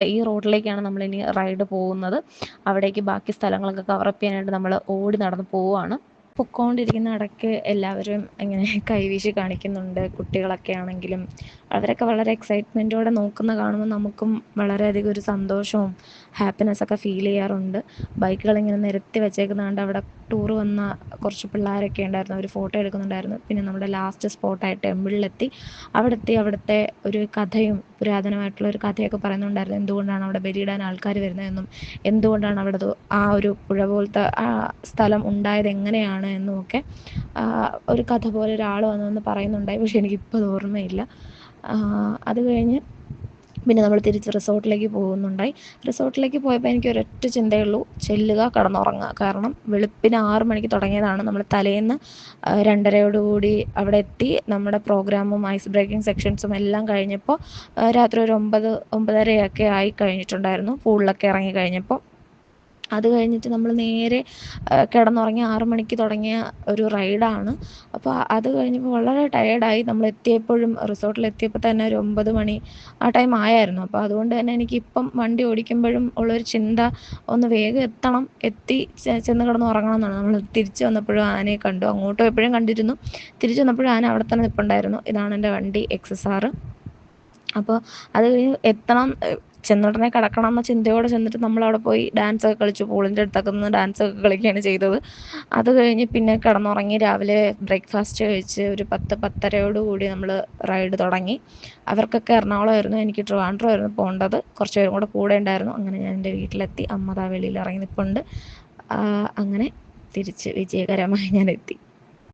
ഈ റോഡിലേക്കാണ് നമ്മളിനി റൈഡ് പോകുന്നത്. അവിടേക്ക് ബാക്കി സ്ഥലങ്ങളൊക്കെ കവറപ്പ് ചെയ്യാനായിട്ട് നമ്മൾ ഓടി നടന്ന് പോവുകയാണ്. പൊക്കോണ്ടിരിക്കുന്ന ഇടയ്ക്ക് എല്ലാവരും ഇങ്ങനെ കൈവീശി കാണിക്കുന്നുണ്ട്. കുട്ടികളൊക്കെ ആണെങ്കിലും അവരൊക്കെ വളരെ എക്സൈറ്റ്മെൻറ്റോടെ നോക്കുന്ന കാണുമ്പോൾ നമുക്കും വളരെയധികം ഒരു സന്തോഷവും ഹാപ്പിനെസ്സൊക്കെ ഫീൽ ചെയ്യാറുണ്ട്. ബൈക്കുകളിങ്ങനെ നിരത്തി വെച്ചേക്കുന്നത് കണ്ട് അവിടെ ടൂർ വന്ന കുറച്ച് പിള്ളേരൊക്കെ ഉണ്ടായിരുന്നു. അവർ ഫോട്ടോ എടുക്കുന്നുണ്ടായിരുന്നു. പിന്നെ നമ്മുടെ ലാസ്റ്റ് സ്പോട്ടായ ടെമ്പിളിലെത്തി. അവിടുത്തെ ഒരു കഥയും പുരാതനമായിട്ടുള്ള ഒരു കഥയൊക്കെ പറയുന്നുണ്ടായിരുന്നു. എന്തുകൊണ്ടാണ് അവിടെ ബലിയിടാൻ ആൾക്കാർ വരുന്നതെന്നും എന്തുകൊണ്ടാണ് അവിടെ ആ ഒരു പുഴ പോലത്തെ ആ സ്ഥലം ഉണ്ടായത് എങ്ങനെയാണ് എന്നുമൊക്കെ ഒരു കഥ പോലെ ഒരാൾ വന്നതെന്ന് പറയുന്നുണ്ടായി. പക്ഷെ എനിക്കിപ്പോൾ അത് ഓർമ്മയില്ല. അത് കഴിഞ്ഞ് പിന്നെ നമ്മൾ തിരിച്ച് റിസോർട്ടിലേക്ക് പോകുന്നുണ്ടായി. റിസോർട്ടിലേക്ക് പോയപ്പോൾ എനിക്ക് ഒരൊറ്റ ചിന്തയുള്ളൂ, ചെല്ലുക, കിടന്നുറങ്ങുക. കാരണം വെളുപ്പിന് 6 മണിക്ക് തുടങ്ങിയതാണ്. നമ്മൾ തലേന്ന് 2:30 അവിടെ എത്തി. നമ്മുടെ പ്രോഗ്രാമും ഐസ് ബ്രേക്കിംഗ് സെക്ഷൻസും എല്ലാം കഴിഞ്ഞപ്പോൾ രാത്രി ഒരു 9-9:30 ആയി കഴിഞ്ഞിട്ടുണ്ടായിരുന്നു പൂളിലൊക്കെ ഇറങ്ങി കഴിഞ്ഞപ്പോൾ. അത് കഴിഞ്ഞിട്ട് നമ്മൾ നേരെ കിടന്നുറങ്ങി 6 മണിക്ക് തുടങ്ങിയ ഒരു റൈഡാണ്. അപ്പോൾ അത് കഴിഞ്ഞപ്പോൾ വളരെ ടയേർഡായി. നമ്മൾ എത്തിയപ്പോഴും റിസോർട്ടിലെത്തിയപ്പോൾ തന്നെ ഒരു 9 മണി ആ ടൈം ആയായിരുന്നു. അപ്പോൾ അതുകൊണ്ട് തന്നെ എനിക്കിപ്പം വണ്ടി ഓടിക്കുമ്പോഴും ഉള്ളൊരു ചിന്ത ഒന്ന് വേഗം എത്തണം, ചെന്ന് കിടന്ന് ഉറങ്ങണം എന്നാണ്. നമ്മൾ തിരിച്ച് വന്നപ്പോഴും ആനയെ കണ്ടു. അങ്ങോട്ടും എപ്പോഴും കണ്ടിരുന്നു. തിരിച്ച് വന്നപ്പോഴും ആന അവിടെ തന്നെ നിൽപ്പുണ്ടായിരുന്നു. ഇതാണ് എൻ്റെ വണ്ടി XSR. അപ്പോൾ അത് കഴിഞ്ഞ് എത്തണം, ചെന്നുടനെ കിടക്കണം എന്ന ചിന്തയോടെ ചെന്നിട്ട് നമ്മളവിടെ പോയി ഡാൻസൊക്കെ കളിച്ചു. പൂളിൻ്റെ അടുത്തൊക്കെ നിന്ന് ഡാൻസൊക്കെ കളിക്കുകയാണ് ചെയ്തത്. അത് കഴിഞ്ഞ് പിന്നെ കിടന്നുറങ്ങി. രാവിലെ ബ്രേക്ക്ഫാസ്റ്റ് കഴിച്ച് ഒരു 10-10:30 നമ്മൾ റൈഡ് തുടങ്ങി. അവർക്കൊക്കെ എറണാകുളമായിരുന്നു, എനിക്ക് ട്രിവാൻഡ്രമായിരുന്നു പോകേണ്ടത്. കുറച്ച് പേരും കൂടെ ഉണ്ടായിരുന്നു. അങ്ങനെ ഞാൻ എൻ്റെ വീട്ടിലെത്തി. അമ്മ ദാ വെളിയിൽ ഇറങ്ങി നിൽപ്പുണ്ട്. അങ്ങനെ തിരിച്ച് വിജയകരമായി ഞാൻ എത്തി.